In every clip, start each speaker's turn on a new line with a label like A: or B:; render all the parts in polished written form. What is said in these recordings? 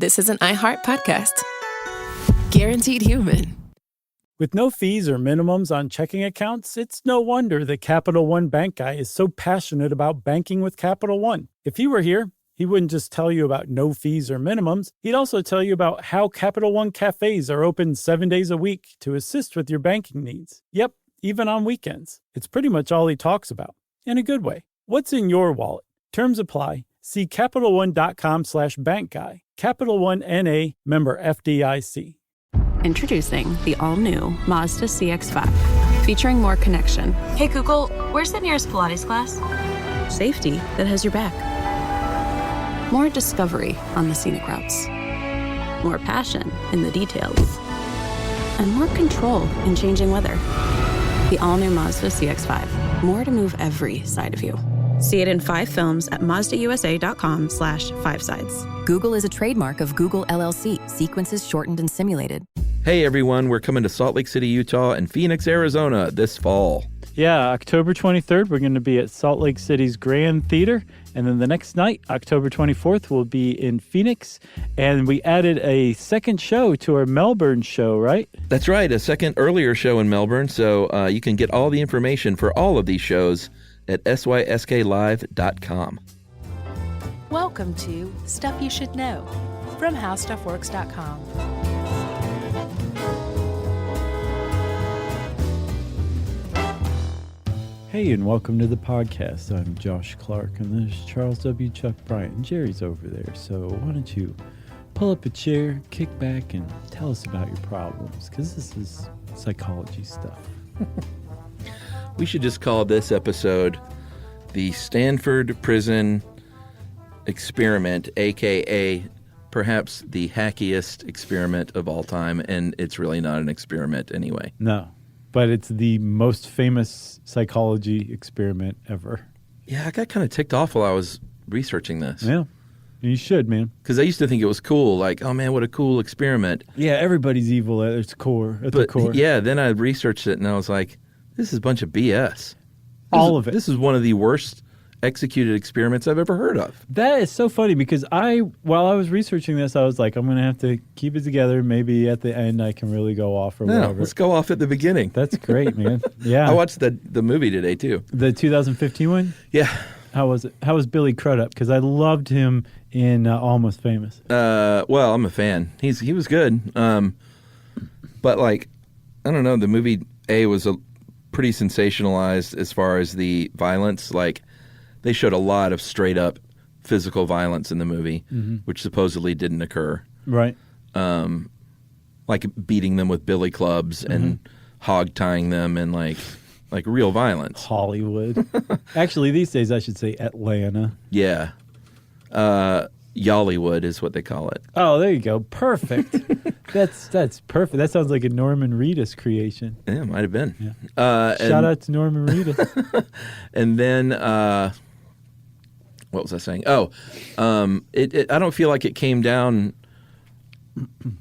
A: this is an iHeart podcast. Guaranteed human.
B: With no fees or minimums on checking accounts, it's no wonder that Capital One Bank Guy is so passionate about banking with Capital One. If he were here, he wouldn't just tell you about no fees or minimums. He'd also tell you about how Capital One cafes are open 7 days a week to assist with your banking needs. Yep, even on weekends. It's pretty much all he talks about, in a good way. What's in your wallet? Terms apply. See CapitalOne.com/bankguy. Capital One N.A., member FDIC.
C: Introducing the all-new Mazda CX-5, featuring more connection.
D: Hey Google, where's the nearest Pilates class?
C: Safety that has your back. More discovery on the scenic routes. More passion in the details. And more control in changing weather. The all-new Mazda CX-5. More to move every side of you. See it in 5 films at MazdaUSA.com/5sides.
E: Google is a trademark of Google LLC. Sequences shortened and simulated.
F: Hey everyone, we're coming to Salt Lake City, Utah and Phoenix, Arizona this fall.
B: Yeah, October 23rd, we're going to be at Salt Lake City's Grand Theater. And then the next night, October 24th, we'll be in Phoenix. And we added a second show to our Melbourne show, right?
F: That's right, a second earlier show in Melbourne. So you can get all the information for all of these shows at sysklive.com.
G: Welcome to Stuff You Should Know from HowStuffWorks.com.
B: Hey, and welcome to the podcast. I'm Josh Clark, and there's Charles W. Chuck Bryant. Jerry's over there, so why don't you pull up a chair, kick back, and tell us about your problems, because this is psychology stuff.
F: We should just call this episode the Stanford Prison Experiment, a.k.a. perhaps the hackiest experiment of all time, and it's really not an experiment anyway.
B: No, but it's the most famous psychology experiment ever.
F: Yeah, I got kind of ticked off while I was researching this.
B: Yeah, you should, man.
F: Because I used to think it was cool, like, oh man, what a cool experiment.
B: Yeah, everybody's evil at its core. The core.
F: Yeah, then I researched it and I was like, this is a bunch of BS.
B: All of it.
F: This is one of the worst executed experiments I've ever heard of.
B: That is so funny because while I was researching this, I was like, I'm going to have to keep it together. Maybe at the end I can really go off or whatever.
F: Let's go off at the beginning.
B: That's great, man. Yeah.
F: I watched the movie today, too.
B: The 2015 one?
F: Yeah.
B: How was it? How was Billy Crudup? Because I loved him in Almost Famous.
F: Well, I'm a fan. He was good. But, like, I don't know. The movie, was pretty sensationalized as far as the violence. Like, they showed a lot of straight-up physical violence in the movie, which supposedly didn't occur.
B: Right.
F: Like beating them with billy clubs and hog-tying them and, like real violence.
B: Hollywood. Actually, these days I should say Atlanta.
F: Yeah. Yollywood is what they call it.
B: Oh, there you go. Perfect. That's perfect. That sounds like a Norman Reedus creation.
F: Yeah, it might have been.
B: Yeah. Shout out to Norman Reedus.
F: And then, what was I saying? Oh, I don't feel like it came down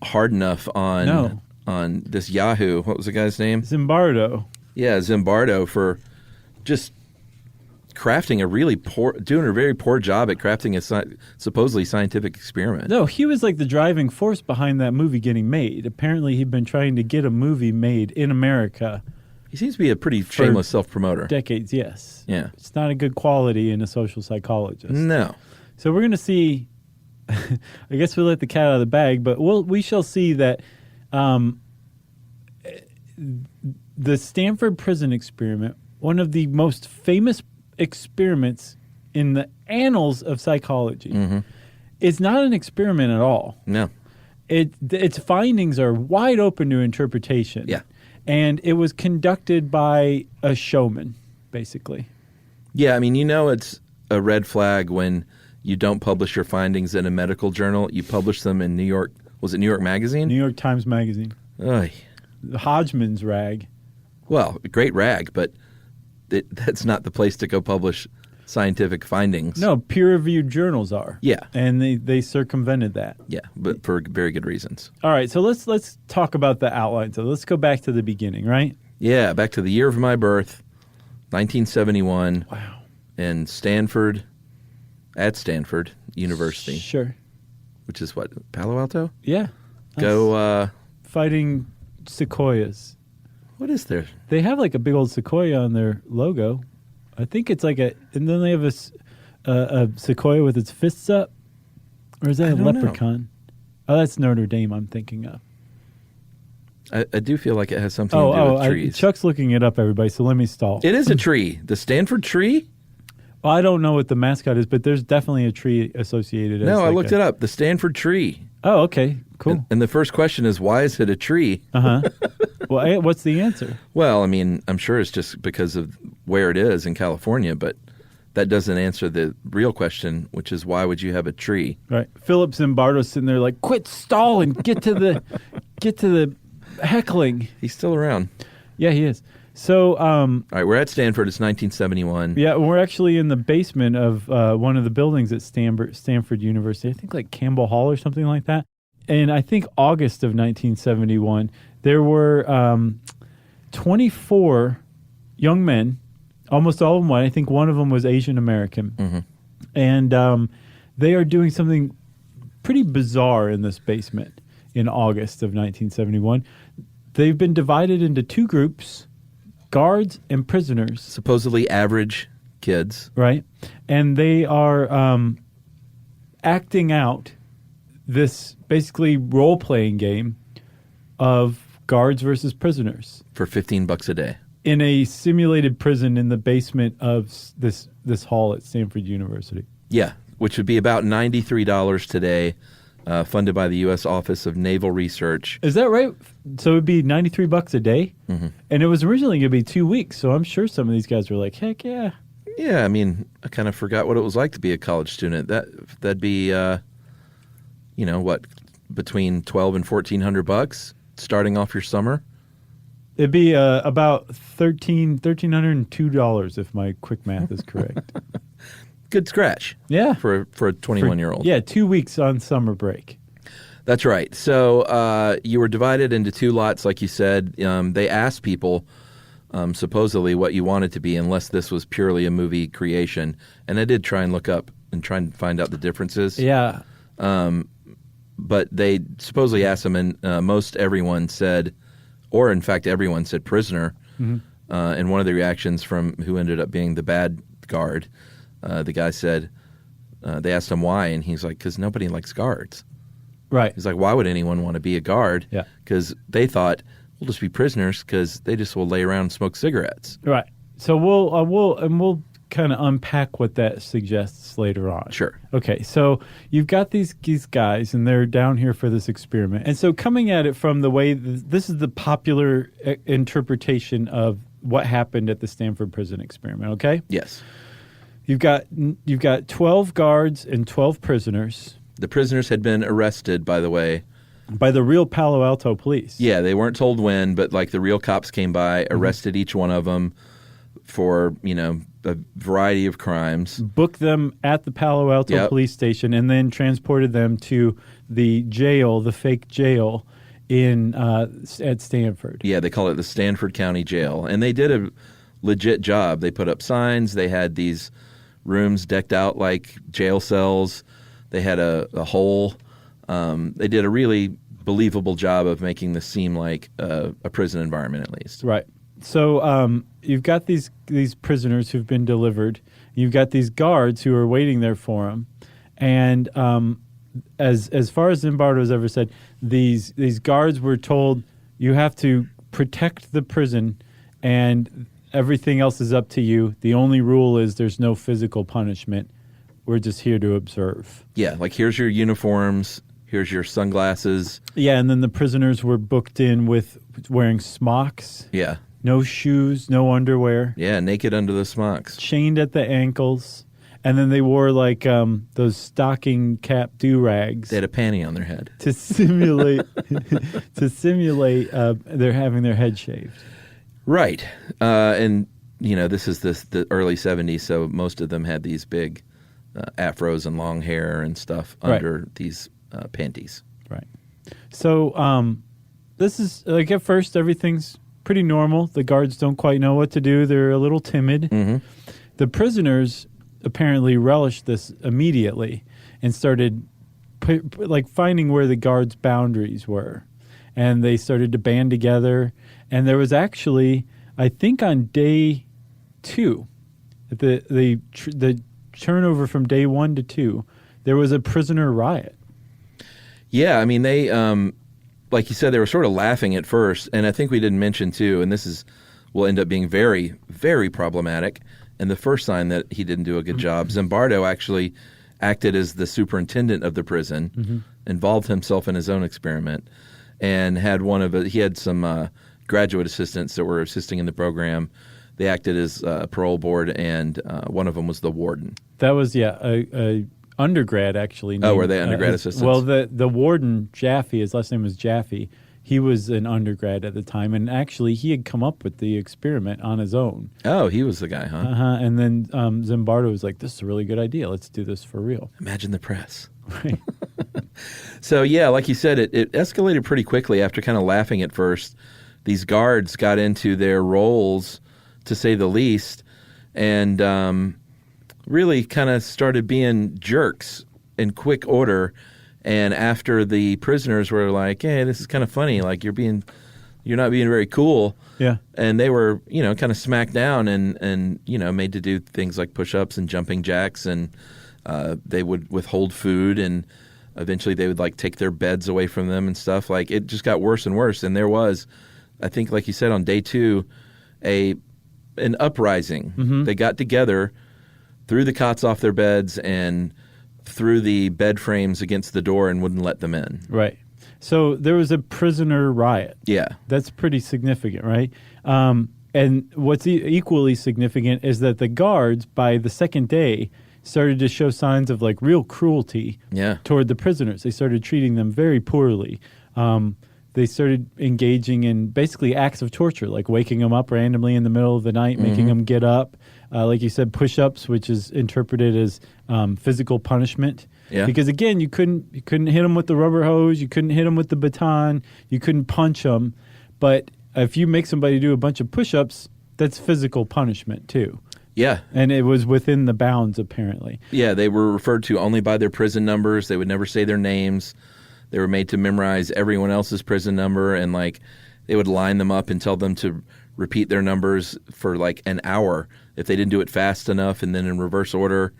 F: hard enough on this Yahoo. What was the guy's name?
B: Zimbardo.
F: Yeah, Zimbardo for just crafting doing a very poor job at crafting a supposedly scientific experiment.
B: No, he was like the driving force behind that movie getting made. Apparently, he'd been trying to get a movie made in America.
F: He seems to be a pretty shameless self-promoter.
B: Decades, yes.
F: Yeah.
B: It's not a good quality in a social psychologist.
F: No.
B: So we're going to see, I guess we'll let the cat out of the bag, but we shall see that the Stanford Prison Experiment, one of the most famous experiments in the annals of psychology, is not an experiment at all.
F: No.
B: Its findings are wide open to interpretation.
F: Yeah.
B: And it was conducted by a showman, basically.
F: Yeah, I mean, it's a red flag when you don't publish your findings in a medical journal. You publish them in New York. Was it New York Magazine?
B: New York Times Magazine.
F: Oy.
B: The Hodgman's rag.
F: Well, great rag, but that's not the place to go publish scientific findings.
B: No, peer-reviewed journals are.
F: Yeah.
B: And they circumvented that.
F: Yeah, but for very good reasons.
B: All right, so let's talk about the outline. So let's go back to the beginning, right?
F: Yeah, back to the year of my birth, 1971.
B: Wow.
F: In Stanford, at Stanford University.
B: Sure.
F: which is what, Palo Alto?
B: Yeah.
F: Go,
B: fighting sequoias.
F: what is there?
B: They have like a big old sequoia on their logo. I think it's like and then they have a sequoia with its fists up. Or is that a
F: don't know.
B: leprechaun? Oh, that's Notre Dame I'm thinking of.
F: I do feel like it has something to do with trees.
B: Chuck's looking it up, everybody, so let me stall.
F: It is a tree. The Stanford tree?
B: Well, I don't know what the mascot is, but there's definitely a tree associated.
F: No, I looked it up. The Stanford tree.
B: Oh, okay, cool.
F: And the first question is, why is it a tree?
B: Uh-huh. Well, what's the answer?
F: Well, I mean, I'm sure it's just because of where it is in California, but that doesn't answer the real question, which is why would you have a tree?
B: Right. Philip Zimbardo's sitting there like, quit stalling, get to the heckling.
F: He's still around.
B: Yeah, he is. So,
F: all right, we're at Stanford. It's 1971.
B: Yeah, we're actually in the basement of one of the buildings at Stanford University. I think like Campbell Hall or something like that. And I think August of 1971, there were 24 young men, almost all of them white. I think one of them was Asian American.
F: Mm-hmm.
B: And they are doing something pretty bizarre in this basement in August of 1971. They've been divided into two groups, guards and prisoners.
F: Supposedly average kids.
B: Right. And they are acting out this basically role-playing game of guards versus prisoners.
F: For $15 a day.
B: In a simulated prison in the basement of this hall at Stanford University.
F: Yeah, which would be about $93 today, funded by the U.S. Office of Naval Research.
B: Is that right? So it would be $93 a day?
F: Mm-hmm.
B: And it was originally going to be 2 weeks, so I'm sure some of these guys were like, heck yeah.
F: Yeah, I mean, I kind of forgot what it was like to be a college student. That'd be, what, between $1,200 and $1,400 starting off your summer?
B: It'd be about $1,302 if my quick math is correct.
F: Good scratch.
B: Yeah.
F: For a 21-year-old.
B: Yeah, 2 weeks on summer break.
F: That's right. So you were divided into two lots, like you said. They asked people supposedly what you wanted to be, unless this was purely a movie creation. And I did try and look up and try and find out the differences.
B: Yeah.
F: But they supposedly asked them, and most everyone said, or in fact everyone said prisoner. Mm-hmm. And one of the reactions from who ended up being the bad guard, the guy said, they asked him why, and he's like, because nobody likes guards.
B: Right.
F: He's like, why would anyone want to be a guard?
B: Yeah.
F: Because they thought, we'll just be prisoners because they just will lay around and smoke cigarettes.
B: Right. So we'll kind of unpack what that suggests later on.
F: Sure.
B: Okay. So you've got these guys, and they're down here for this experiment. And so coming at it from the way this is the popular interpretation of what happened at the Stanford Prison Experiment. Okay.
F: Yes.
B: You've got 12 guards and 12 prisoners.
F: The prisoners had been arrested, by the way.
B: By the real Palo Alto police.
F: Yeah, they weren't told when, but like the real cops came by, arrested each one of them for, a variety of crimes.
B: Booked them at the Palo Alto police station and then transported them to the jail, the fake jail at Stanford.
F: Yeah, they call it the Stanford County Jail. And they did a legit job. They put up signs. They had these rooms decked out like jail cells. They had a hole. They did a really believable job of making this seem like a prison environment, at least.
B: Right. So you've got these prisoners who've been delivered. You've got these guards who are waiting there for them. And as far as Zimbardo's ever said, these guards were told, you have to protect the prison and everything else is up to you. The only rule is there's no physical punishment. We're just here to observe.
F: Yeah, like here's your uniforms, here's your sunglasses.
B: Yeah, and then the prisoners were booked in with wearing smocks.
F: Yeah.
B: No shoes, no underwear.
F: Yeah, naked under the smocks.
B: Chained at the ankles. And then they wore like those stocking cap do-rags.
F: They had a panty on their head.
B: To simulate they're having their head shaved.
F: Right. And, this is the early 70s, so most of them had these big afros and long hair and stuff under these panties.
B: Right. So this is, like, at first everything's pretty normal. The guards don't quite know what to do. They're a little timid.
F: Mm-hmm.
B: The prisoners apparently relished this immediately and started like finding where the guards' boundaries were. And they started to band together. And there was actually, I think on day 2, the turnover from day 1 to 2, there was a prisoner riot.
F: Yeah, I mean, they, like you said, they were sort of laughing at first. And I think we didn't mention, too, and this will end up being very, very problematic. And the first sign that he didn't do a good job, Zimbardo actually acted as the superintendent of the prison, involved himself in his own experiment, and he had some graduate assistants that were assisting in the program. They acted as parole board, and one of them was the warden.
B: That was, a undergrad, actually.
F: Oh, were they undergrad assistants?
B: Well, the warden, Jaffe, his last name was Jaffe, he was an undergrad at the time, and actually he had come up with the experiment on his own.
F: Oh, he was the guy, huh?
B: And then Zimbardo was like, this is a really good idea. Let's do this for real.
F: Imagine the press.
B: Right.
F: So, yeah, like you said, it escalated pretty quickly after kind of laughing at first. These guards got into their roles, to say the least, and really kind of started being jerks in quick order. And after the prisoners were like, hey, this is kind of funny, like you're not being very cool.
B: Yeah.
F: And they were, kind of smacked down and made to do things like push-ups and jumping jacks, and they would withhold food, and eventually they would like take their beds away from them and stuff. Like it just got worse and worse. And there was, I think, like you said, on day 2, an uprising. They got together, threw the cots off their beds, and threw the bed frames against the door and wouldn't let them in.
B: Right. So there was a prisoner riot.
F: Yeah.
B: That's pretty significant, right? And what's equally significant is that the guards, by the second day, started to show signs of like real cruelty toward the prisoners. They started treating them very poorly. They started engaging in basically acts of torture, like waking them up randomly in the middle of the night, making them get up. Like you said, push-ups, which is interpreted as physical punishment.
F: Yeah.
B: Because again, you couldn't hit them with the rubber hose, you couldn't hit them with the baton, you couldn't punch them. But if you make somebody do a bunch of push-ups, that's physical punishment too.
F: Yeah.
B: And it was within the bounds, apparently.
F: Yeah, they were referred to only by their prison numbers. They would never say their names. They were made to memorize everyone else's prison number, and like they would line them up and tell them to repeat their numbers for like an hour. If they didn't do it fast enough and then in reverse order,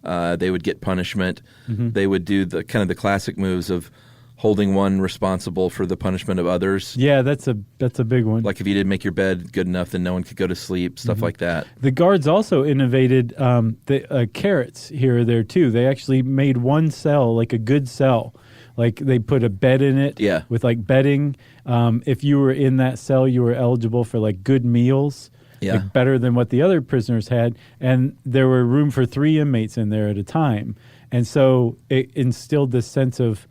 F: they would get punishment. They would do the kind of the classic moves of holding one responsible for the punishment of others.
B: Yeah, that's a big one.
F: Like if you didn't make your bed good enough, then no one could go to sleep, stuff like that.
B: The guards also innovated the carrots here or there too. They actually made one cell, like a good cell. Like they put a bed in it with like bedding. If you were in that cell, you were eligible for like good meals, like better than what the other prisoners had. And there were room for 3 inmates in there at a time. And so it instilled this sense of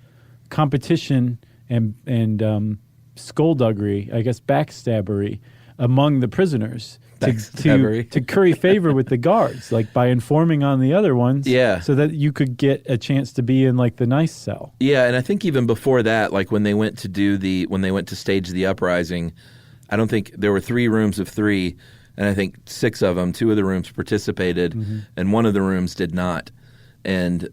B: competition and skullduggery, I guess backstabbery, among the prisoners to curry favor with the guards, like by informing on the other ones, so that you could get a chance to be in like the nice cell.
F: Yeah, and I think even before that, like when they went to stage the uprising, I don't think there were 3 rooms of 3, and I think 6 of them, 2 of the rooms participated, and 1 of the rooms did not, and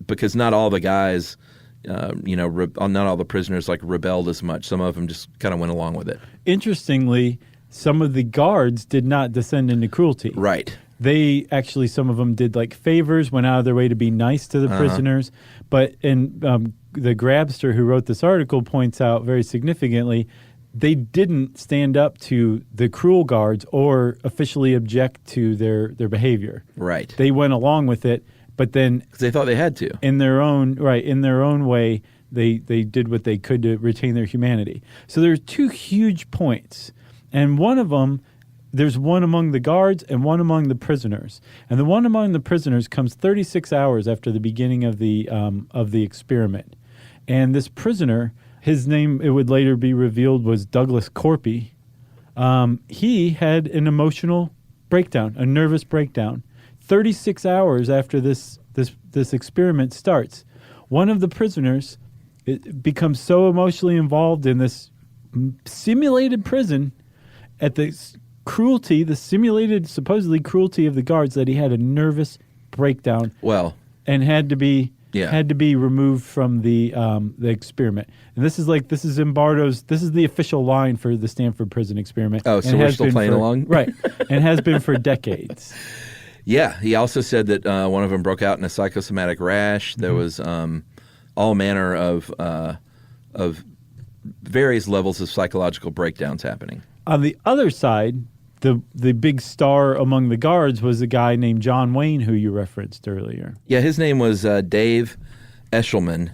F: because not all the guys. Not all the prisoners like rebelled as much. Some of them just kind of went along with it. Interestingly,
B: some of the guards did not descend into cruelty.
F: Right.
B: They actually, some of them did like favors, went out of their way to be nice to the prisoners. But the Grabster who wrote this article points out very significantly, they didn't stand up to the cruel guards or officially object to their behavior.
F: Right.
B: They went along with it. But then,
F: because they thought they had to,
B: in their own way, they did what they could to retain their humanity. So there's 2 huge points, and one of them, there's one among the guards and one among the prisoners. And the one among the prisoners comes 36 hours after the beginning of the experiment. And this prisoner, his name, it would later be revealed, was Douglas Corpy. He had an emotional breakdown, a nervous breakdown. 36 hours after this experiment starts, one of the prisoners becomes so emotionally involved in this simulated prison at the cruelty, the simulated supposedly cruelty of the guards, that he had a nervous breakdown.
F: Well,
B: and had to be had to be removed from the experiment. And this is Zimbardo's. This is the official line for the Stanford Prison Experiment.
F: Oh, so we're still playing along,
B: right? And has been for decades.
F: Yeah, he also said that one of them broke out in a psychosomatic rash. There was all manner of various levels of psychological breakdowns happening.
B: On the other side, the big star among the guards was a guy named John Wayne, who you referenced earlier.
F: Yeah, his name was Dave Eshelman,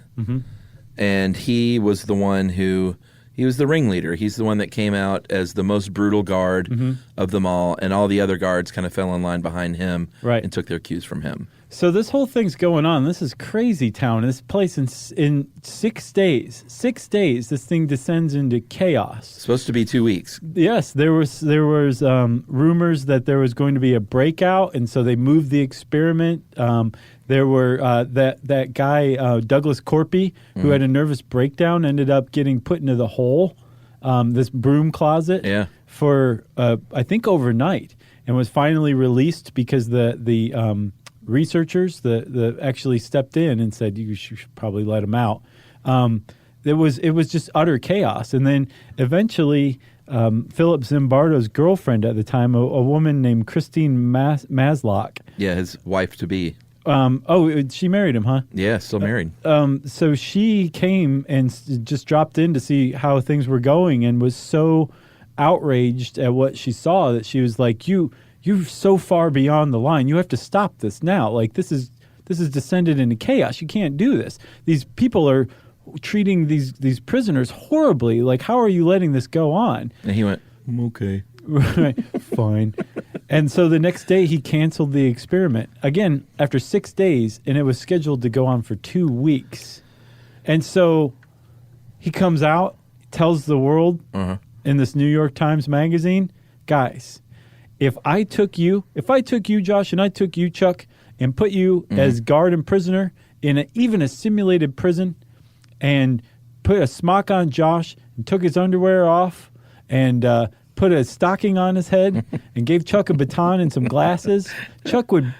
F: and he was the one he was the ringleader. He's the one that came out as the most brutal guard of them all, and all the other guards kind of fell in line behind him and took their cues from him.
B: So this whole thing's going on. This is crazy town. This place in 6 days. 6 days, this thing descends into chaos.
F: Supposed to be 2 weeks.
B: Yes, there was rumors that there was going to be a breakout, and so they moved the experiment. There were that guy Douglas Corpy, who had a nervous breakdown, ended up getting put into the hole, this broom closet, for I think overnight, and was finally released because the researchers actually stepped in and said you should probably let him out. It was just utter chaos, and then eventually Philip Zimbardo's girlfriend at the time, a woman named Christine Maslock.
F: Yeah, his wife to be.
B: She married him, huh?
F: Yeah, still married.
B: So she came and just dropped in to see how things were going, and was so outraged at what she saw that she was like, You're so far beyond the line. You have to stop this now. Like this is descended into chaos. You can't do this. These people are treating these prisoners horribly. Like, how are you letting this go on?
F: And he went, I'm okay.
B: Right, fine. And so the next day he canceled the experiment again after 6 days, and it was scheduled to go on for 2 weeks. And so he comes out, tells the world in this New York Times magazine, guys, If I took you, Josh, and I took you, Chuck, and put you as guard and prisoner in even a simulated prison, and put a smock on Josh and took his underwear off and put a stocking on his head and gave Chuck a baton and some glasses, Chuck would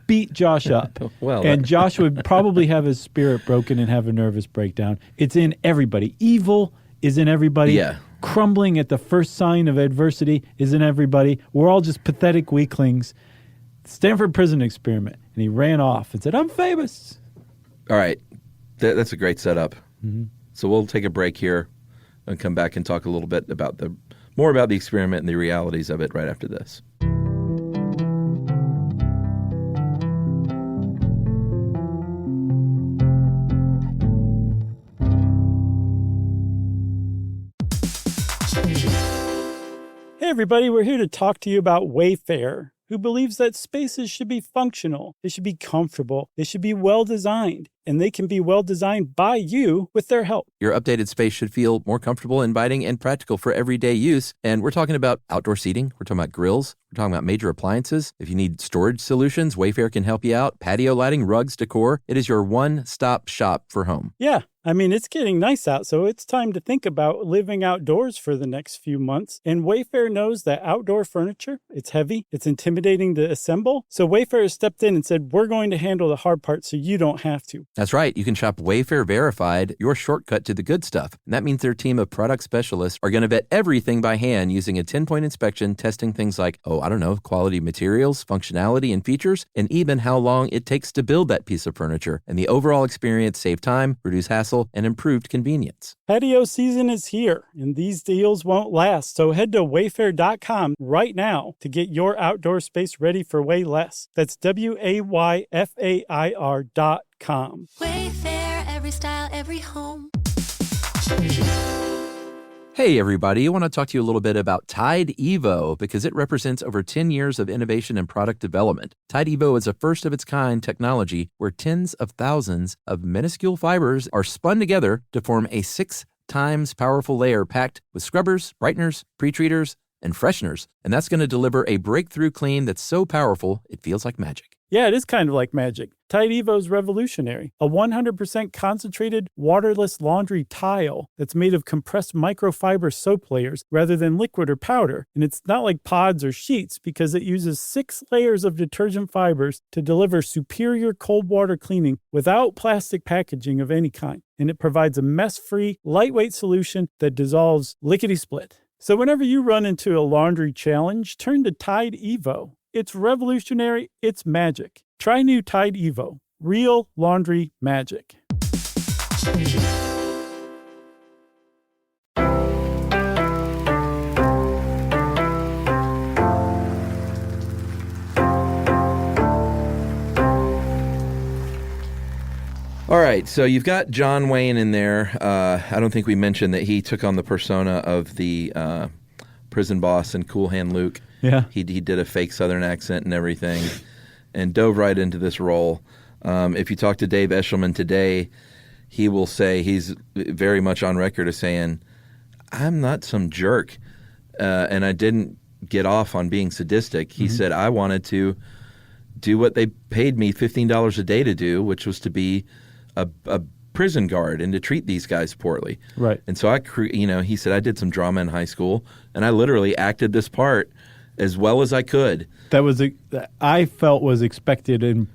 B: beat Josh up. And Josh would probably have his spirit broken and have a nervous breakdown. It's in everybody. Evil is in everybody.
F: Yeah.
B: Crumbling at the first sign of adversity is in everybody. We're all just pathetic weaklings. Stanford Prison Experiment. And he ran off and said, I'm famous.
F: All right. That's a great setup. So we'll take a break here and come back and talk a little bit about more about the experiment and the realities of it right after this.
B: Hey everybody, we're here to talk to you about Wayfair, who believes that spaces should be functional, they should be comfortable, they should be well designed, and they can be well designed by you with their help.
F: Your updated space should feel more comfortable, inviting, and practical for everyday use. And we're talking about outdoor seating. We're talking about grills. We're talking about major appliances. If you need storage solutions, Wayfair can help you out. Patio lighting, rugs, decor. It is your one-stop shop for home.
B: Yeah. I mean, it's getting nice out, so it's time to think about living outdoors for the next few months. And Wayfair knows that outdoor furniture, it's heavy, it's intimidating to assemble. So Wayfair has stepped in and said, we're going to handle the hard part so you don't have to.
F: That's right. You can shop Wayfair Verified, your shortcut to the good stuff. And that means their team of product specialists are going to vet everything by hand using a 10-point inspection, testing things like, quality materials, functionality and features, and even how long it takes to build that piece of furniture. And the overall experience save time, reduce hassle, and improved convenience.
B: Patio season is here, and these deals won't last. So head to wayfair.com right now to get your outdoor space ready for way less. That's WAYFAIR.com.
H: Wayfair, every style, every home.
F: Hey everybody, I want to talk to you a little bit about Tide Evo because it represents over 10 years of innovation and product development. Tide Evo is a first-of-its-kind technology where tens of thousands of minuscule fibers are spun together to form a 6 times powerful layer packed with scrubbers, brighteners, pre-treaters, and fresheners. And that's going to deliver a breakthrough clean that's so powerful, it feels like magic.
B: Yeah, it is kind of like magic. Tide Evo is revolutionary. A 100% concentrated waterless laundry tile that's made of compressed microfiber soap layers rather than liquid or powder. And it's not like pods or sheets because it uses 6 layers of detergent fibers to deliver superior cold water cleaning without plastic packaging of any kind. And it provides a mess-free, lightweight solution that dissolves lickety-split. So whenever you run into a laundry challenge, turn to Tide Evo. It's revolutionary. It's magic. Try new Tide Evo. Real laundry magic.
F: All right, so you've got John Wayne in there. I don't think we mentioned that he took on the persona of the prison boss in Cool Hand Luke.
B: Yeah.
F: He did a fake Southern accent and everything and dove right into this role. If you talk to Dave Eshelman today, he will say he's very much on record as saying, I'm not some jerk, and I didn't get off on being sadistic. He said, I wanted to do what they paid me $15 a day to do, which was to be a prison guard and to treat these guys poorly.
B: Right.
F: And so he said, I did some drama in high school, and I literally acted this part as well as I could.
B: That I felt was expected and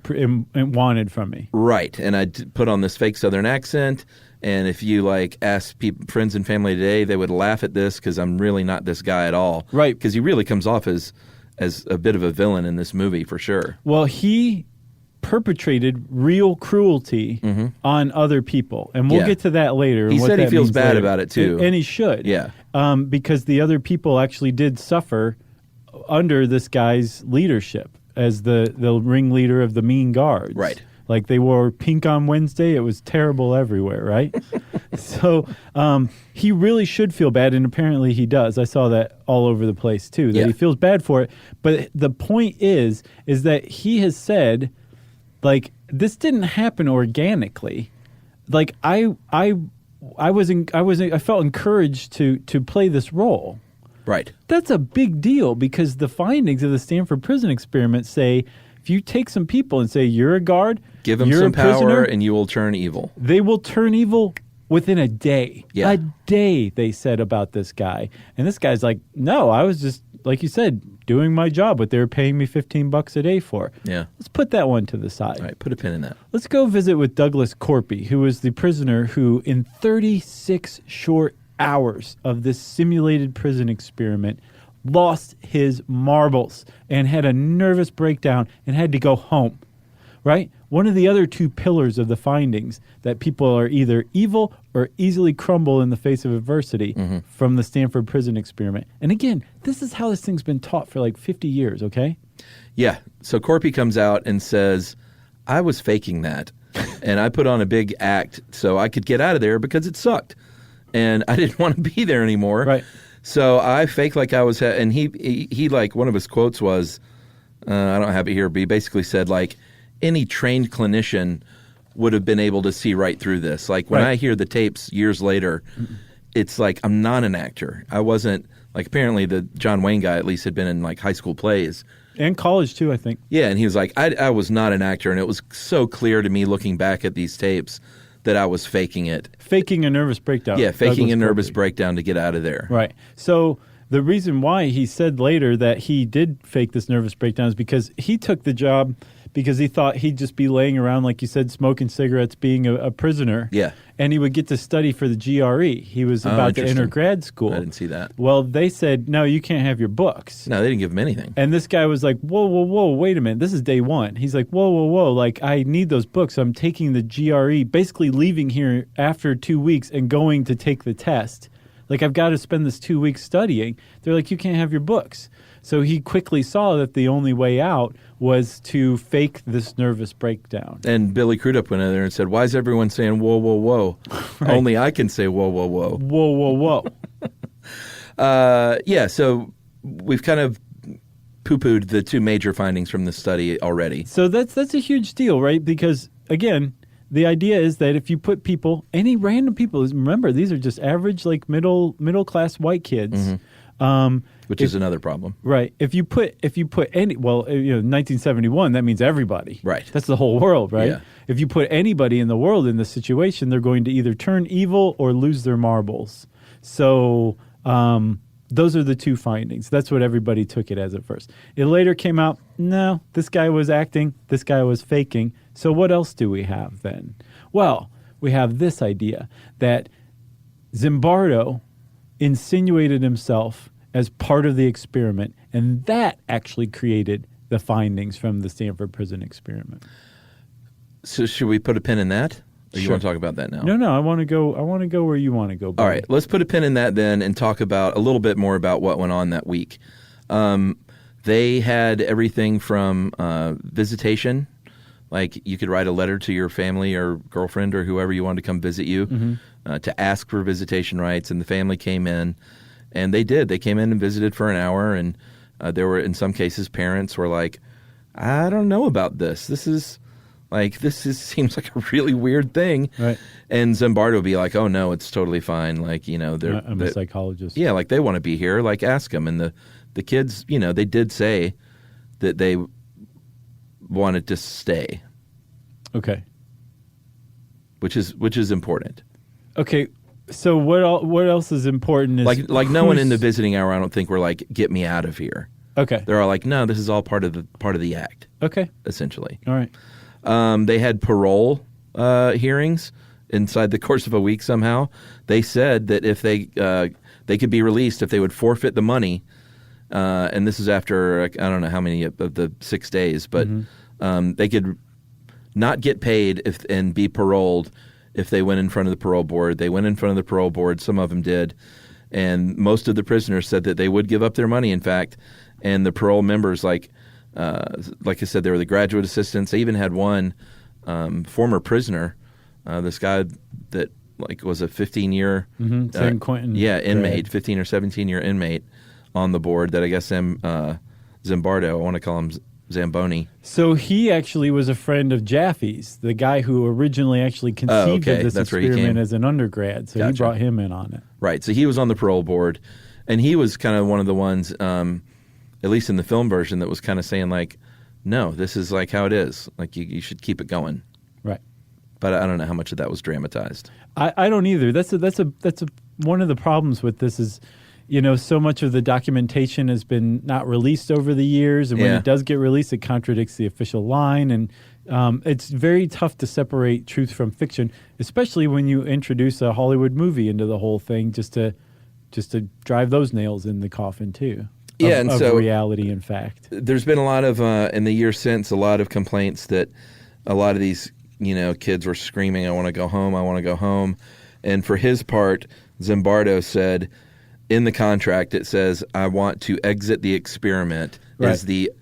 B: wanted from me.
F: Right. And I put on this fake Southern accent. And if you ask friends and family today, they would laugh at this because I'm really not this guy at all.
B: Right.
F: Because he really comes off as a bit of a villain in this movie for sure.
B: Well, he perpetrated real cruelty on other people. And we'll get to that later.
F: He said he feels bad about it too.
B: And he should.
F: Yeah.
B: Because the other people actually did suffer under this guy's leadership as the ringleader of the mean guards.
F: Right.
B: Like they wore pink on Wednesday. It was terrible everywhere, right? So he really should feel bad, and apparently he does. I saw that all over the place too, that he feels bad for it. But the point is that he has said, this didn't happen organically. I felt encouraged to play this role.
F: Right.
B: That's a big deal because the findings of the Stanford Prison Experiment say if you take some people and say you're a guard,
F: give them some power and you will turn evil.
B: They will turn evil within a day.
F: Yeah.
B: A day, they said about this guy. And this guy's like, no, I was just, like you said, doing my job, what they were paying me $15 a day for.
F: Yeah.
B: Let's put that one to the side.
F: All right, put a pin in that.
B: Let's go visit with Douglas Corpy, who was the prisoner who, in 36 short hours of this simulated prison experiment, lost his marbles and had a nervous breakdown and had to go home, right? One of the other two pillars of the findings that people are either evil or easily crumble in the face of adversity from the Stanford Prison Experiment. And again, this is how this thing's been taught for 50 years, okay?
F: Yeah. So Corpy comes out and says, I was faking that. And I put on a big act so I could get out of there because it sucked. And I didn't want to be there anymore.
B: Right.
F: So I faked like I was, and he one of his quotes was, I don't have it here, but he basically said any trained clinician would have been able to see right through this. When I hear the tapes years later, it's I'm not an actor. I wasn't, apparently the John Wayne guy at least had been in high school plays.
B: And college too, I think.
F: Yeah, and he was like, I was not an actor, and it was so clear to me looking back at these tapes that I was faking it.
B: Faking a nervous breakdown.
F: Yeah, faking a nervous breakdown to get out of there.
B: Right. So the reason why he said later that he did fake this nervous breakdown is because he took the job because he thought he'd just be laying around, like you said, smoking cigarettes, being a prisoner.
F: Yeah.
B: And he would get to study for the GRE. He was about to enter grad school.
F: I didn't see that.
B: Well, they said, no, you can't have your books.
F: No, they didn't give him anything.
B: And this guy was like, whoa, wait a minute. This is day one. He's like, whoa. I need those books. I'm taking the GRE, basically leaving here after 2 weeks and going to take the test. I've got to spend this 2 weeks studying. They're like, you can't have your books. So he quickly saw that the only way out was to fake this nervous breakdown.
F: And Billy Crudup went in there and said, why is everyone saying whoa, whoa, whoa? Right. Only I can say whoa, whoa, whoa.
B: Whoa, whoa.
F: Yeah, so we've kind of poo-pooed the two major findings from the study already.
B: So that's a huge deal, right? Because, again, the idea is that if you put people, any random people, remember, these are just average, middle-class white kids.
F: which is another problem.
B: Right. If you put any, 1971, that means everybody.
F: Right.
B: That's the whole world, right?
F: Yeah.
B: If you put anybody in the world in this situation, they're going to either turn evil or lose their marbles. So those are the two findings. That's what everybody took it as at first. It later came out, no, this guy was acting, this guy was faking. So what else do we have then? Well, we have this idea that Zimbardo insinuated himself as part of the experiment, and that actually created the findings from the Stanford Prison Experiment.
F: So should we put a pin in that? Or you want to talk about that now?
B: No, I want to go where you want to go, buddy.
F: All right, let's put a pin in that then and talk about a little bit more about what went on that week. They had everything from visitation, like you could write a letter to your family or girlfriend or whoever you wanted to come visit you to ask for visitation rights, and the family came in, and they did. They came in and visited for an hour, and there were, in some cases, parents were like, I don't know about this. This seems like a really weird thing.
B: Right.
F: And Zimbardo would be like, oh, no, it's totally fine. Like,
B: I'm a psychologist.
F: Yeah, like they want to be here. Like, ask them. And the kids, they did say that they wanted to stay.
B: Okay.
F: Which is important.
B: Okay. So what else is important is
F: like no one in the visiting hour, I don't think, were like, get me out of here.
B: Okay.
F: They're all like, no, this is all part of the act.
B: Okay.
F: Essentially.
B: All right.
F: They had parole hearings inside the course of a week somehow. They said that if they could be released if they would forfeit the money, and this is after I don't know how many of the 6 days, but they could not get paid and be paroled if they went in front of the parole board. They went in front of the parole board. Some of them did, and most of the prisoners said that they would give up their money, in fact, and the parole members, like I said, they were the graduate assistants. They even had one former prisoner, this guy that was a 15-year
B: San Quentin
F: inmate, 15 or 17-year inmate on the board that I guess Zimbardo, I want to call him Zamboni.
B: So he actually was a friend of Jaffe's, the guy who originally actually conceived of this experiment as an undergrad. So he brought him in on it.
F: Right. So he was on the parole board, and he was kind of one of the ones, at least in the film version, that was kind of saying like, no, this is like how it is. Like you should keep it going.
B: Right.
F: But I don't know how much of that was dramatized.
B: I don't either. That's one of the problems with this is, so much of the documentation has been not released over the years, and when it does get released, it contradicts the official line, and it's very tough to separate truth from fiction, especially when you introduce a Hollywood movie into the whole thing, just to drive those nails in the coffin too.
F: And so
B: reality and fact.
F: There's been a lot of in the years since, a lot of complaints that a lot of these kids were screaming, "I want to go home! I want to go home!" And for his part, Zimbardo said, in the contract, it says, I want to exit the experiment, is the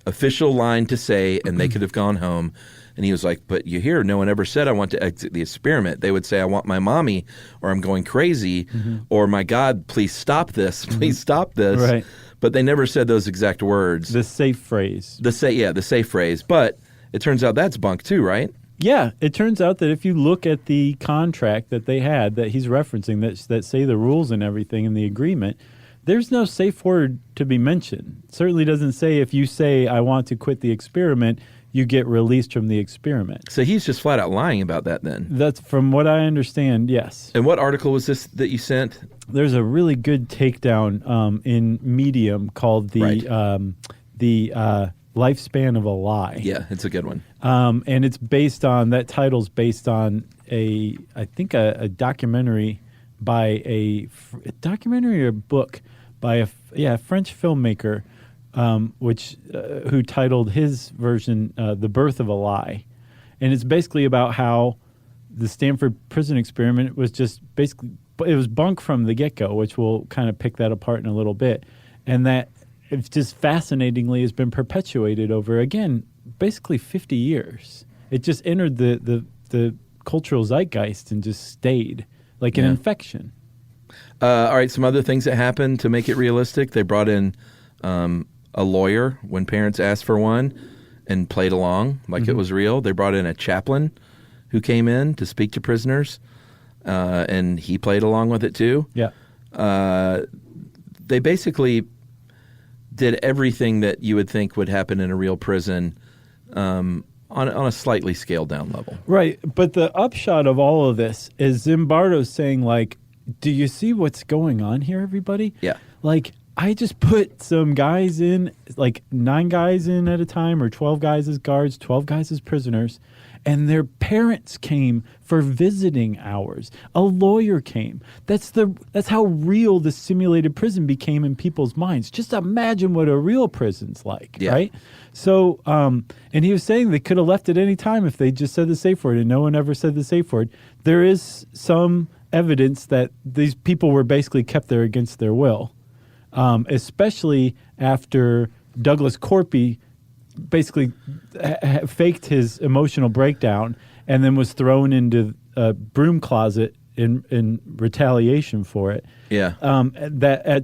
F: official line to say, and they could have gone home. And he was like, but you hear, no one ever said I want to exit the experiment. They would say, I want my mommy, or I'm going crazy, or my God, please stop this. Please stop this.
B: Right.
F: But they never said those exact words.
B: The safe phrase.
F: The safe phrase. But it turns out that's bunk too, right?
B: Yeah, it turns out that if you look at the contract that they had that he's referencing, that say the rules and everything in the agreement, there's no safe word to be mentioned. It certainly doesn't say if you say, I want to quit the experiment, you get released from the experiment.
F: So he's just flat out lying about that then?
B: That's from what I understand, yes.
F: And what article was this that you sent?
B: There's a really good takedown in Medium called the Lifespan of a Lie.
F: Yeah, it's a good one.
B: And it's based on, that title's based on a documentary by a documentary or a book by a French filmmaker, who titled his version The Birth of a Lie. And it's basically about how the Stanford Prison Experiment was just basically, it was bunk from the get-go, which we'll kind of pick that apart in a little bit. And that it's just fascinatingly has been perpetuated over, again, basically 50 years. It just entered the cultural zeitgeist and just stayed like an infection.
F: All right, some other things that happened to make it realistic. They brought in a lawyer when parents asked for one and played along like it was real. They brought in a chaplain who came in to speak to prisoners, and he played along with it too.
B: Yeah.
F: They basically did everything that you would think would happen in a real prison on a slightly scaled down level.
B: Right. But the upshot of all of this is Zimbardo's saying, like, do you see what's going on here, everybody?
F: Yeah.
B: Like, I just put some guys in, like 9 guys in at a time, or 12 guys as guards, 12 guys as prisoners, and their parents came for visiting hours. A lawyer came. That's how real the simulated prison became in people's minds. Just imagine what a real prison's like, right? So, and he was saying they could have left at any time if they just said the safe word, and no one ever said the safe word. There is some evidence that these people were basically kept there against their will, especially after Douglas Corpy basically faked his emotional breakdown and then was thrown into a broom closet in retaliation for it.
F: Yeah.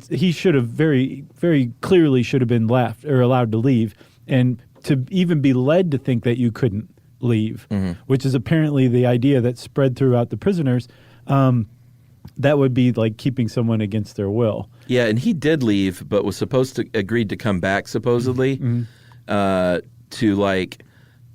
B: He should have very, very clearly should have been left or allowed to leave, and to even be led to think that you couldn't leave, which is apparently the idea that spread throughout the prisoners. That would be like keeping someone against their will.
F: Yeah, and he did leave, but was agreed to come back supposedly to like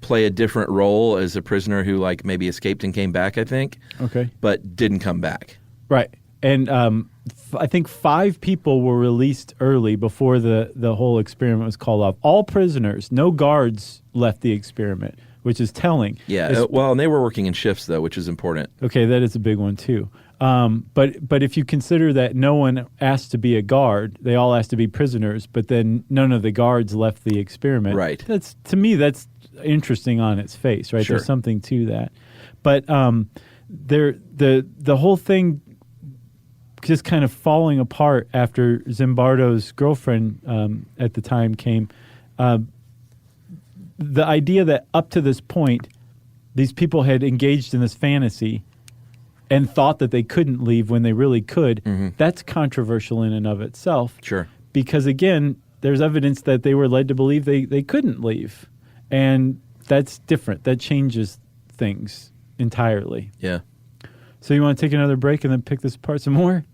F: play a different role as a prisoner who like maybe escaped and came back, I think.
B: Okay.
F: But didn't come back.
B: Right. And I think 5 people were released early before the whole experiment was called off. All prisoners, no guards left the experiment, which is telling.
F: Yeah. And they were working in shifts though, which is important.
B: Okay, that is a big one too. But if you consider that no one asked to be a guard, they all asked to be prisoners, but then none of the guards left the experiment.
F: Right.
B: To me, that's interesting on its face, right?
F: Sure.
B: There's something to that. But the whole thing just kind of falling apart after Zimbardo's girlfriend at the time came. The idea that up to this point, these people had engaged in this fantasy and thought that they couldn't leave when they really could, that's controversial in and of itself.
F: Sure.
B: Because, again, there's evidence that they were led to believe they couldn't leave. And that's different. That changes things entirely.
F: Yeah.
B: So you want to take another break and then pick this apart some more?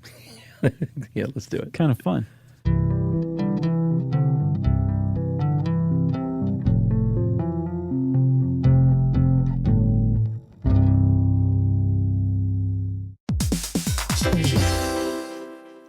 F: Yeah, let's do it.
B: Kind of fun.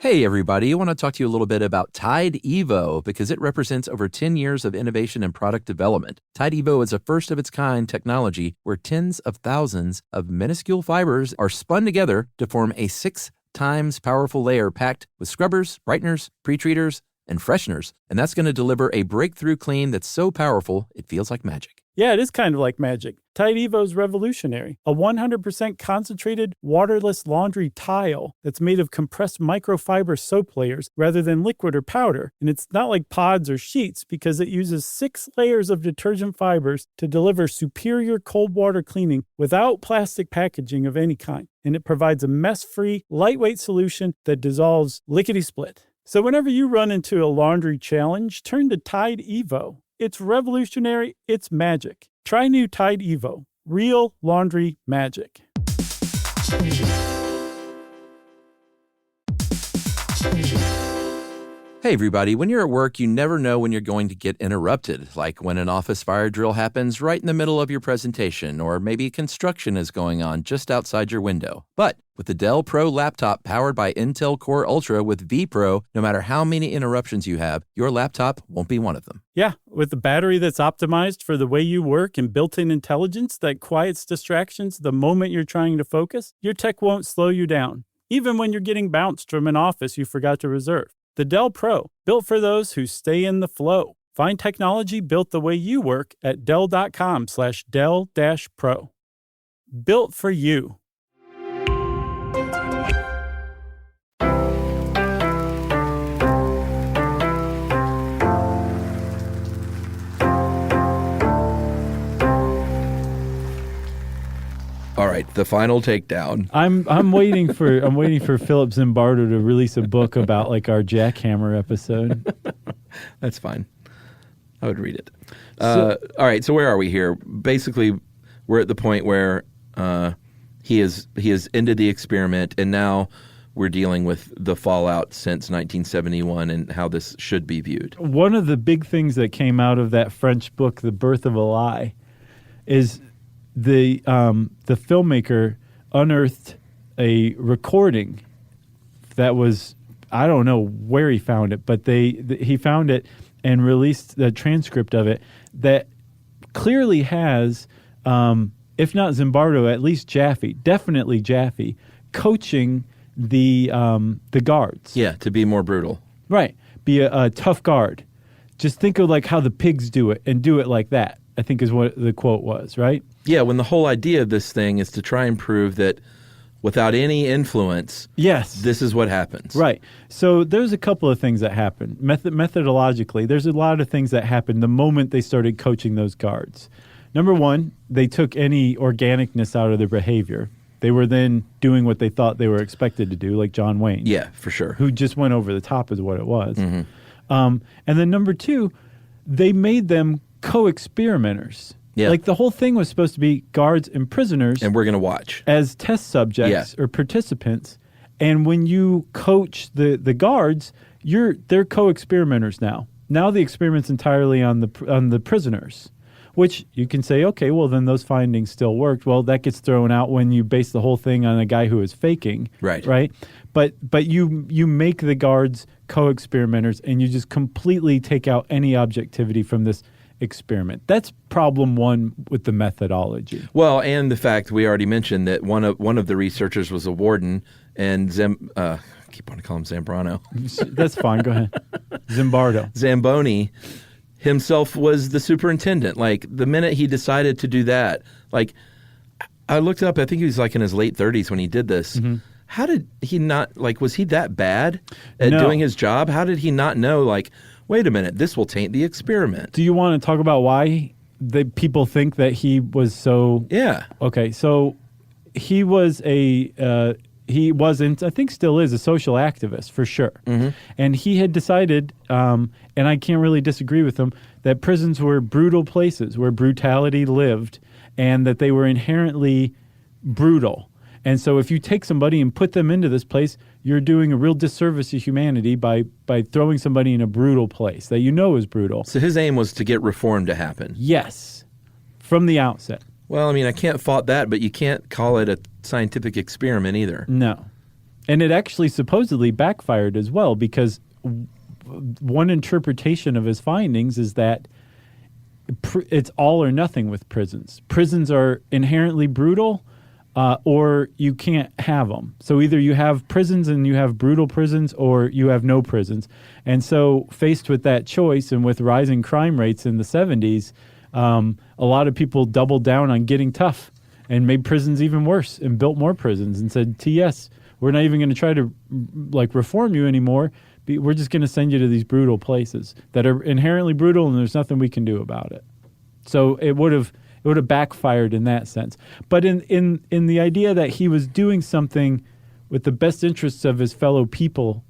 I: Hey everybody, I want to talk to you a little bit about Tide Evo because it represents over 10 years of innovation and product development. Tide Evo is a first-of-its-kind technology where tens of thousands of minuscule fibers are spun together to form a 6 times powerful layer packed with scrubbers, brighteners, pre-treaters, and fresheners. And that's going to deliver a breakthrough clean that's so powerful it feels like magic.
B: Yeah, it is kind of like magic. Tide Evo is revolutionary. A 100% concentrated, waterless laundry tile that's made of compressed microfiber soap layers rather than liquid or powder. And it's not like pods or sheets because it uses 6 layers of detergent fibers to deliver superior cold water cleaning without plastic packaging of any kind. And it provides a mess-free, lightweight solution that dissolves lickety-split. So whenever you run into a laundry challenge, turn to Tide Evo. It's revolutionary. It's magic. Try new Tide Evo. Real laundry magic.
I: Hey everybody, when you're at work, you never know when you're going to get interrupted, like when an office fire drill happens right in the middle of your presentation, or maybe construction is going on just outside your window. But with the Dell Pro laptop powered by Intel Core Ultra with vPro, no matter how many interruptions you have, your laptop won't be one of them.
B: Yeah, with a battery that's optimized for the way you work and built-in intelligence that quiets distractions the moment you're trying to focus, your tech won't slow you down, even when you're getting bounced from an office you forgot to reserve. The Dell Pro, built for those who stay in the flow. Find technology built the way you work at Dell.com/Dell-Pro. Built for you.
F: All right, the final takedown.
B: I'm waiting for Philip Zimbardo to release a book about like our jackhammer episode.
F: That's fine. I would read it. All right, so where are we here? Basically, we're at the point where he has ended the experiment, and now we're dealing with the fallout since 1971 and how this should be viewed.
B: One of the big things that came out of that French book, The Birth of a Lie, is the filmmaker unearthed a recording that was, I don't know where he found it, but he found it and released the transcript of it that clearly has, if not Zimbardo, at least Jaffe, definitely Jaffe, coaching the guards.
F: Yeah, to be more brutal.
B: Right. Be a tough guard. Just think of like how the pigs do it and do it like that, I think is what the quote was, right?
F: Yeah, when the whole idea of this thing is to try and prove that without any influence,
B: yes,
F: this is what happens.
B: Right. So there's a couple of things that happen. Methodologically, there's a lot of things that happen the moment they started coaching those guards. Number one, they took any organicness out of their behavior. They were then doing what they thought they were expected to do, like John Wayne.
F: Yeah, for sure.
B: Who just went over the top is what it was.
F: Mm-hmm.
B: And then number two, they made them co-experimenters.
F: Yeah.
B: Like the whole thing was supposed to be guards and prisoners.
F: And we're going to watch.
B: As test subjects or participants. And when you coach the guards, they're co-experimenters now. Now the experiment's entirely on the prisoners, which you can say, okay, well then those findings still worked. Well, that gets thrown out when you base the whole thing on a guy who is faking.
F: Right.
B: Right. But you make the guards co-experimenters and you just completely take out any objectivity from this experiment. That's problem one with the methodology.
F: Well, and the fact we already mentioned that one of the researchers was a warden, and I keep wanting to call him Zambrano.
B: That's fine. Go ahead. Zimbardo.
F: Zamboni himself was the superintendent. Like the minute he decided to do that, like I looked up, I think he was like in his late 30s when he did this. Mm-hmm. How did he not, like, was he that bad at doing his job? How did he not know, like, wait a minute, this will taint the experiment?
B: Do you want to talk about why people think that he was so...
F: Yeah.
B: Okay, so he wasn't, I think still is, a social activist, for sure. Mm-hmm. And he had decided, and I can't really disagree with him, that prisons were brutal places where brutality lived and that they were inherently brutal. And so if you take somebody and put them into this place, you're doing a real disservice to humanity by throwing somebody in a brutal place that you know is brutal.
F: So his aim was to get reform to happen.
B: Yes, from the outset.
F: Well, I mean, I can't fault that, but you can't call it a scientific experiment either.
B: No. And it actually supposedly backfired as well, because one interpretation of his findings is that it's all or nothing with prisons. Prisons are inherently brutal, or you can't have them. So either you have prisons and you have brutal prisons, or you have no prisons. And so faced with that choice and with rising crime rates in the 70s, a lot of people doubled down on getting tough and made prisons even worse and built more prisons and said, TS, we're not even going to try to reform you anymore. We're just going to send you to these brutal places that are inherently brutal and there's nothing we can do about it. So it would have backfired in that sense. But in the idea that he was doing something with the best interests of his fellow people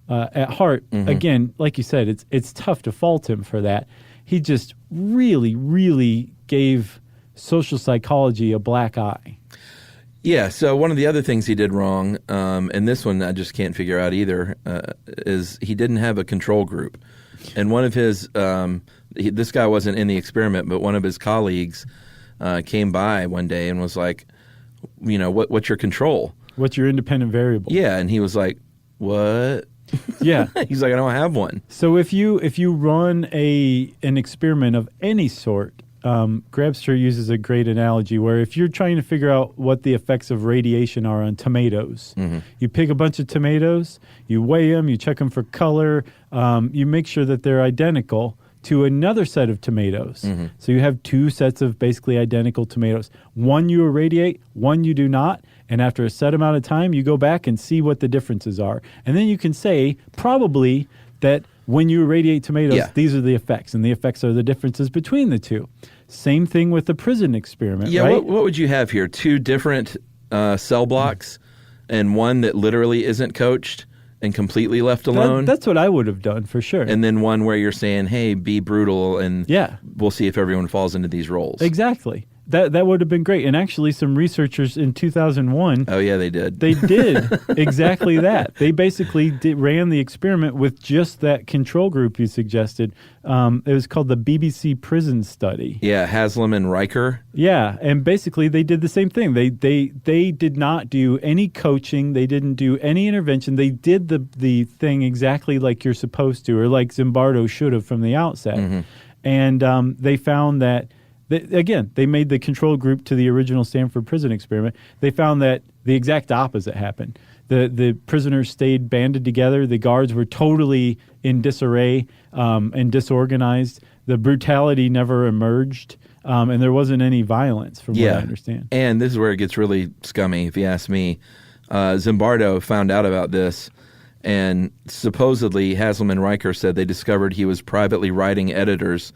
B: at heart, mm-hmm. Again, like you said, it's tough to fault him for that. He just really, really gave social psychology a black eye.
F: Yeah, so one of the other things he did wrong, and this one I just can't figure out either, is he didn't have a control group. And one of his, this guy wasn't in the experiment, but one of his colleagues came by one day and was like, you know, what's your control?
B: What's your independent variable?
F: Yeah, and he was like, what?
B: Yeah.
F: He's like, I don't have one.
B: So if you run an experiment of any sort, Grabster uses a great analogy where if you're trying to figure out what the effects of radiation are on tomatoes, mm-hmm. you pick a bunch of tomatoes, you weigh them, you check them for color, you make sure that they're identical to another set of tomatoes. Mm-hmm. So you have two sets of basically identical tomatoes. One you irradiate, one you do not, and after a set amount of time, you go back and see what the differences are. And then you can say probably that when you irradiate tomatoes, these are the effects, and the effects are the differences between the two. Same thing with the prison experiment, right?
F: What would you have here? Two different cell blocks and one that literally isn't coached and completely left alone?
B: That's what I would have done for sure.
F: And then one where you're saying, hey, be brutal, and we'll see if everyone falls into these roles.
B: Exactly. That would have been great. And actually, some researchers in 2001.
F: Oh, yeah, they did.
B: They did exactly that. They basically ran the experiment with just that control group you suggested. It was called the BBC Prison Study.
F: Yeah, Haslam and Riker.
B: Yeah, and basically they did the same thing. They did not do any coaching. They didn't do any intervention. They did the thing exactly like you're supposed to, or like Zimbardo should have from the outset. Mm-hmm. And they found that. Again, they made the control group to the original Stanford Prison Experiment. They found that the exact opposite happened. The prisoners stayed banded together. The guards were totally in disarray and disorganized. The brutality never emerged, and there wasn't any violence, from what I understand.
F: And this is where it gets really scummy, if you ask me. Zimbardo found out about this, and supposedly Haslam and Riker said they discovered he was privately writing editors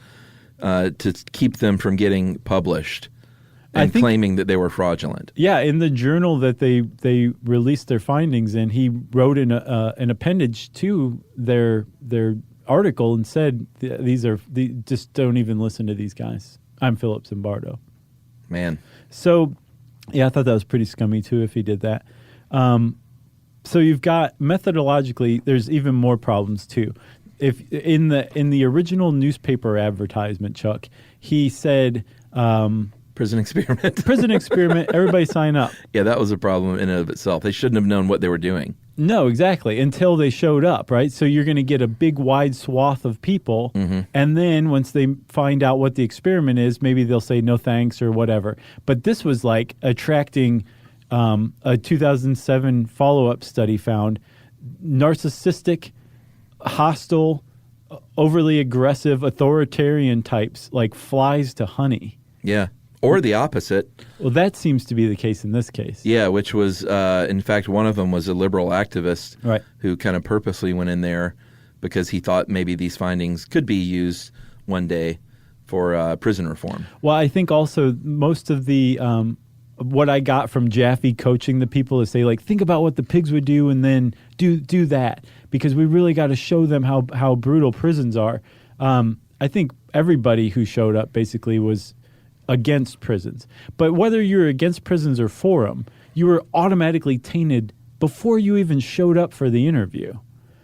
F: to keep them from getting published and claiming that they were fraudulent. Yeah, in the journal that they released their findings in, he wrote an appendage to their article and said, just don't even listen to these guys. I'm Philip Zimbardo. Man. So, yeah, I thought that was pretty scummy, too, if he did that. So you've got, methodologically, there's even more problems, too. If in the original newspaper advertisement, Chuck, he said Prison Experiment, everybody sign up. Yeah, that was a problem in and of itself. They shouldn't have known what they were doing. No, exactly, until they showed up, right? So you're going to get a big wide swath of people, and then once they find out what the experiment is, maybe they'll say no thanks or whatever. But this was like attracting, a 2007 follow-up study found narcissistic, hostile, overly aggressive, authoritarian types like flies to honey. Yeah. Or the opposite. Well, that seems to be the case in this case. Yeah, which was, in fact, one of them was a liberal activist who kind of purposely went in there because he thought maybe these findings could be used one day for prison reform. Well, I think also most of the what I got from Jaffe coaching the people is say, like, think about what the pigs would do and then do that, because we really got to show them how brutal prisons are. I think everybody who showed up basically was against prisons. But whether you're against prisons or for them, you were automatically tainted before you even showed up for the interview.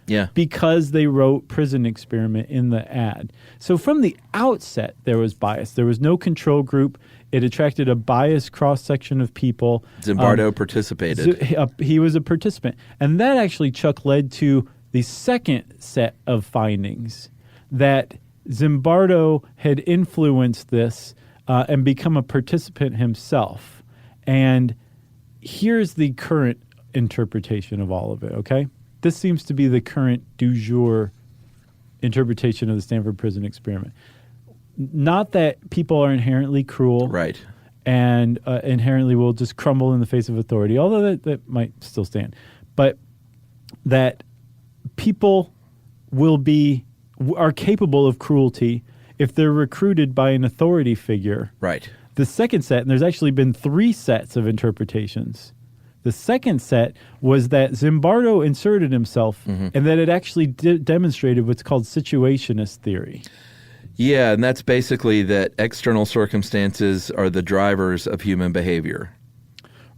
F: Yeah. Because they wrote Prison Experiment in the ad. So from the outset, there was bias. There was no control group. It attracted a biased cross-section of people. Zimbardo participated. He was a participant. And that actually, Chuck, led to the second set of findings that Zimbardo had influenced this and become a participant himself. And here's the current interpretation of all of it, okay? This seems to be the current du jour interpretation of the Stanford Prison Experiment. Not that people are inherently cruel. Right. And inherently will just crumble in the face of authority, although that might still stand. But that people are capable of cruelty if they're recruited by an authority figure. Right. The second set, and there's actually been 3 sets of interpretations. The second set was that Zimbardo inserted himself and that it actually demonstrated what's called situationist theory. Yeah, and that's basically that external circumstances are the drivers of human behavior.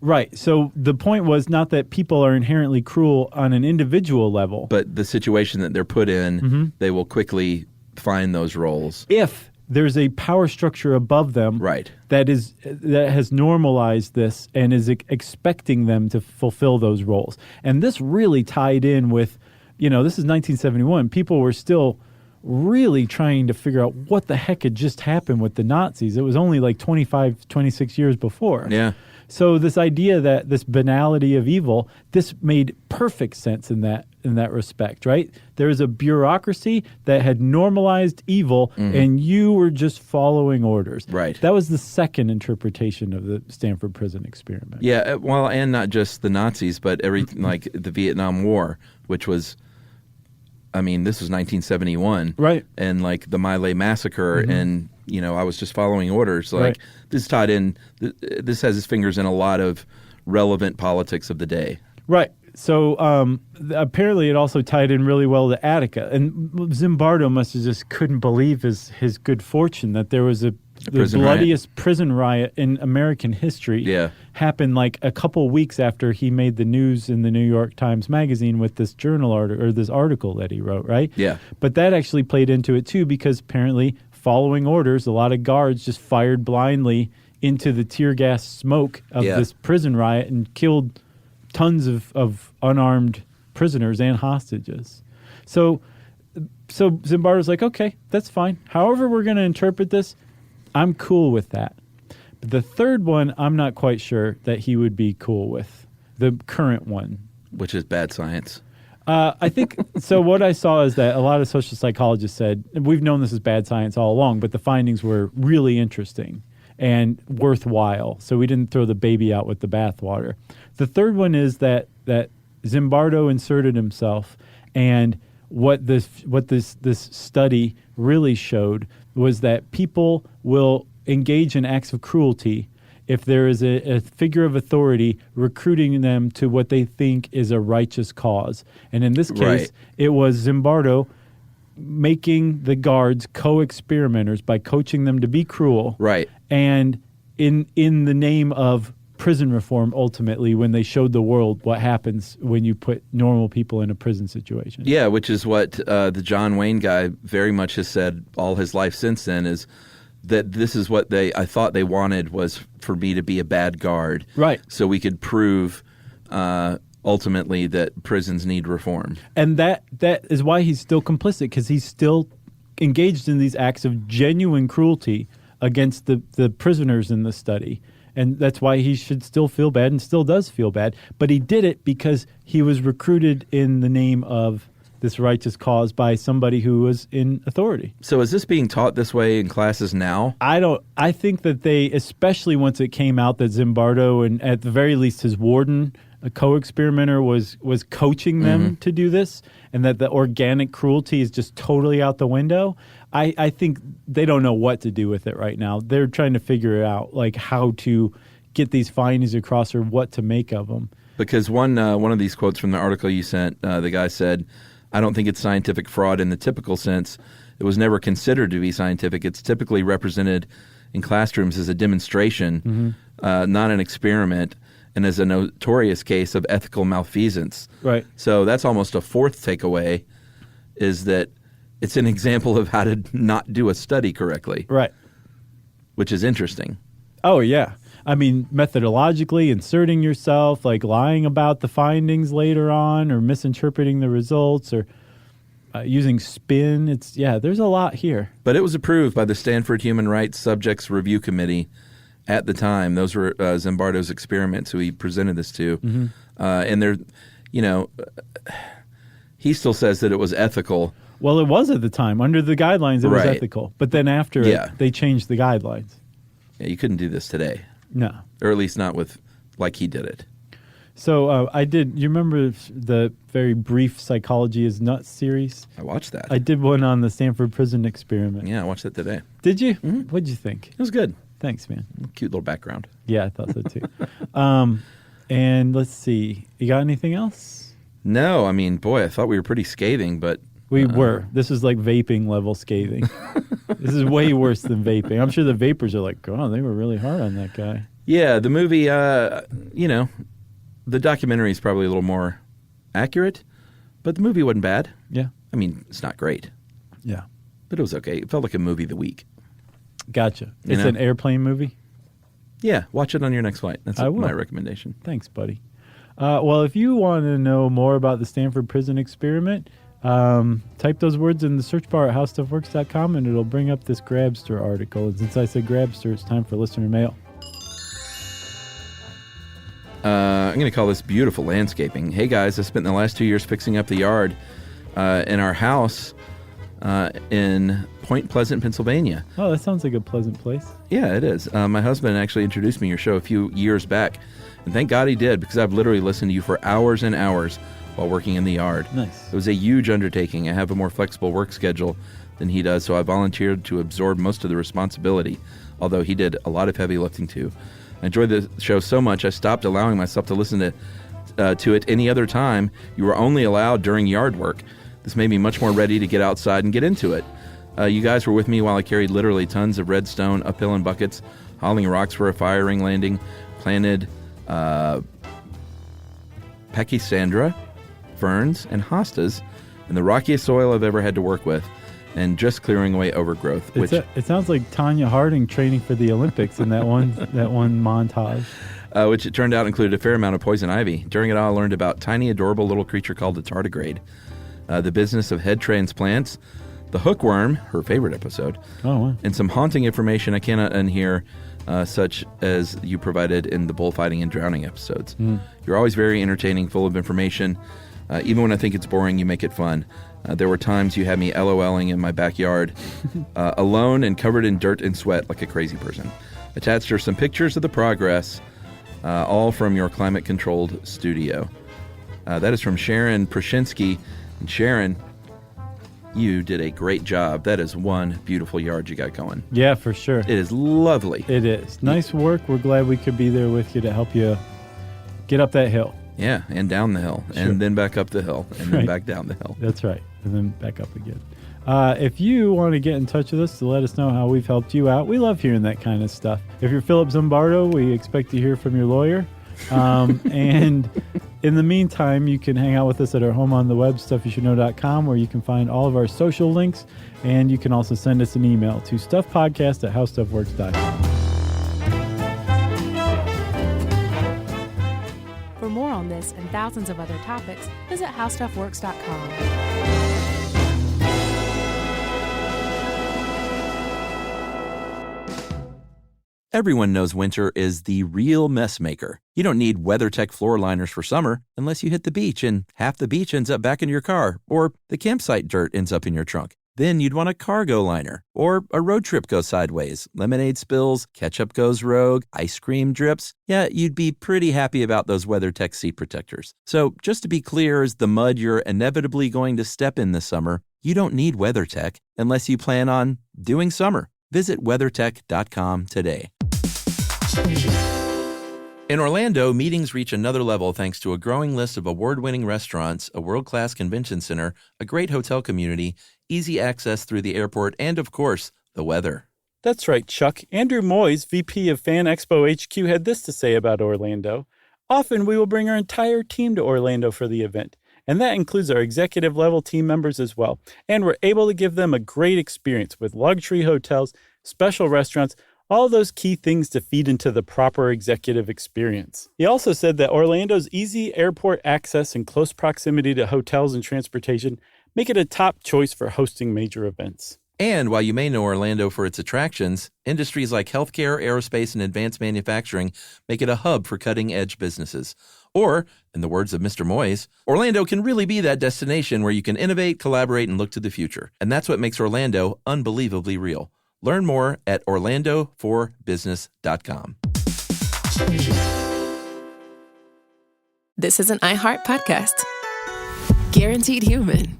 F: Right. So the point was not that people are inherently cruel on an individual level. But the situation that they're put in, they will quickly find those roles. If there's a power structure above them that has normalized this and is expecting them to fulfill those roles. And this really tied in with, this is 1971. People were still really trying to figure out what the heck had just happened with the Nazis. It was only like 25, 26 years before. Yeah. So this idea that this banality of evil, this made perfect sense in that respect, right? There is a bureaucracy that had normalized evil, and you were just following orders. Right. That was the second interpretation of the Stanford Prison Experiment. Yeah, well, and not just the Nazis, but everything like the Vietnam War, which was, this was 1971. Right. And like the My Lai massacre and, I was just following orders. Like this tied in, this has its fingers in a lot of relevant politics of the day. Right. So apparently it also tied in really well to Attica. And Zimbardo must have just couldn't believe his good fortune that there was
B: bloodiest prison riot in American history happened like a couple weeks after he made the news in the New York Times Magazine with this journal article or this article that he wrote, right?
F: Yeah.
B: But that actually played into it too because apparently following orders, a lot of guards just fired blindly into the tear gas smoke of this prison riot and killed tons of unarmed prisoners and hostages. So Zimbardo's like, okay, that's fine. However we're going to interpret this, I'm cool with that. But the third one, I'm not quite sure that he would be cool with. The current one.
F: Which is bad science.
B: I think, so what I saw is that a lot of social psychologists said, we've known this is bad science all along, but the findings were really interesting and worthwhile. So we didn't throw the baby out with the bathwater. The third one is that Zimbardo inserted himself, and what this study really showed was that people will engage in acts of cruelty if there is a figure of authority recruiting them to what they think is a righteous cause. And in this case, it was Zimbardo making the guards co-experimenters by coaching them to be cruel.
F: Right.
B: And in the name of prison reform, ultimately, when they showed the world what happens when you put normal people in a prison situation.
F: Yeah, which is what the John Wayne guy very much has said all his life since then, is that this is what I thought they wanted, was for me to be a bad guard.
B: Right.
F: So we could prove ultimately that prisons need reform.
B: And that is why he's still complicit, because he's still engaged in these acts of genuine cruelty against the prisoners in the study. And that's why he should still feel bad and still does feel bad. But he did it because he was recruited in the name of this righteous cause by somebody who was in authority.
F: So is this being taught this way in classes now?
B: I think that they, especially once it came out that Zimbardo and at the very least his warden, a co-experimenter, was coaching them to do this, and that the organic cruelty is just totally out the window. I think they don't know what to do with it right now. They're trying to figure out like how to get these findings across or what to make of them.
F: Because one of these quotes from the article you sent, the guy said, "I don't think it's scientific fraud in the typical sense. It was never considered to be scientific. It's typically represented in classrooms as a demonstration, not an experiment, and as a notorious case of ethical malfeasance."
B: Right.
F: So that's almost a fourth takeaway, is that it's an example of how to not do a study correctly.
B: Right.
F: Which is interesting.
B: Oh, yeah. I mean, methodologically, inserting yourself, like lying about the findings later on or misinterpreting the results or using spin. There's a lot here.
F: But it was approved by the Stanford Human Rights Subjects Review Committee at the time. Those were Zimbardo's experiments who he presented this to. And they're, he still says that it was ethical.
B: Well, it was at the time. Under the guidelines, it was ethical. But then after they changed the guidelines.
F: Yeah, you couldn't do this today.
B: No.
F: Or at least not with like he did it.
B: So you remember the very brief Psychology is Nuts series?
F: I watched that.
B: I did one on the Stanford Prison Experiment.
F: Yeah, I watched that today.
B: Did you? Mm-hmm. What'd you think?
F: It was good.
B: Thanks, man.
F: Cute little background.
B: Yeah, I thought so too. And let's see. You got anything else?
F: No, I mean, boy, I thought we were pretty scathing, but...
B: We were. This is like vaping level scathing. This is way worse than vaping. I'm sure the vapors are like, oh, they were really hard on that guy.
F: Yeah, the movie, the documentary is probably a little more accurate, but the movie wasn't bad.
B: Yeah.
F: I mean, it's not great.
B: Yeah.
F: But it was okay. It felt like a movie of the week.
B: Gotcha. It's an airplane movie?
F: Yeah, watch it on your next flight. That's my recommendation.
B: Thanks, buddy. Well, if you want to know more about the Stanford Prison Experiment, type those words in the search bar at howstuffworks.com and it'll bring up this Grabster article. And since I said Grabster, it's time for listener mail.
F: I'm going to call this beautiful landscaping. Hey guys, I spent the last 2 years fixing up the yard in our house in Point Pleasant, Pennsylvania.
B: Oh, that sounds like a pleasant place.
F: Yeah, it is. My husband actually introduced me to your show a few years back, and thank God he did, because I've literally listened to you for hours and hours while working in the yard.
B: Nice.
F: It was a huge undertaking. I have a more flexible work schedule than he does, so I volunteered to absorb most of the responsibility, although he did a lot of heavy lifting too. I enjoyed the show so much I stopped allowing myself to listen to it any other time. You were only allowed during yard work. This made me much more ready to get outside and get into it. You guys were with me while I carried literally tons of redstone uphill in buckets, hauling rocks for a fire ring landing, planted pachysandra, ferns, and hostas in the rockiest soil I've ever had to work with, and just clearing away overgrowth.
B: It sounds like Tanya Harding training for the Olympics in that one montage.
F: Which it turned out included a fair amount of poison ivy. During it all, I learned about tiny, adorable little creature called the tardigrade, the business of head transplants, the hookworm, her favorite episode, and some haunting information I cannot unhear, such as you provided in the bullfighting and drowning episodes. You're always very entertaining, full of information. Even when I think it's boring, you make it fun. There were times you had me LOLing in my backyard, alone and covered in dirt and sweat like a crazy person. Attached are some pictures of the progress, all from your climate-controlled studio. That is from Sharon Prashinsky. And Sharon, you did a great job. That is one beautiful yard you got going.
B: Yeah, for sure.
F: It is lovely.
B: It is. Nice work. We're glad we could be there with you to help you get up that hill.
F: Yeah, and down the hill, and then back up the hill, and then back down the hill.
B: That's right, and then back up again. If you want to get in touch with us to let us know how we've helped you out, we love hearing that kind of stuff. If you're Philip Zimbardo, we expect to hear from your lawyer. And in the meantime, you can hang out with us at our home on the web, stuffyoushouldknow.com, where you can find all of our social links, and you can also send us an email to stuffpodcast@howstuffworks.com.
G: For more on this and thousands of other topics, visit howstuffworks.com.
I: Everyone knows winter is the real mess maker. You don't need WeatherTech floor liners for summer unless you hit the beach and half the beach ends up back in your car, or the campsite dirt ends up in your trunk. Then you'd want a cargo liner, or a road trip goes sideways, lemonade spills, ketchup goes rogue, ice cream drips. Yeah, you'd be pretty happy about those WeatherTech seat protectors. So just to be clear, as the mud you're inevitably going to step in this summer, you don't need WeatherTech unless you plan on doing summer. Visit WeatherTech.com today. In Orlando, meetings reach another level thanks to a growing list of award-winning restaurants, a world-class convention center, a great hotel community, easy access through the airport, and, of course, the weather.
B: That's right, Chuck. Andrew Moyes, VP of Fan Expo HQ, had this to say about Orlando. Often we will bring our entire team to Orlando for the event, and that includes our executive-level team members as well. And we're able to give them a great experience with luxury hotels, special restaurants, all those key things to feed into the proper executive experience. He also said that Orlando's easy airport access and close proximity to hotels and transportation make it a top choice for hosting major events.
I: And while you may know Orlando for its attractions, industries like healthcare, aerospace, and advanced manufacturing make it a hub for cutting-edge businesses. Or, in the words of Mr. Moyes, Orlando can really be that destination where you can innovate, collaborate, and look to the future. And that's what makes Orlando unbelievably real. Learn more at orlandoforbusiness.com.
A: This is an iHeart podcast. Guaranteed human.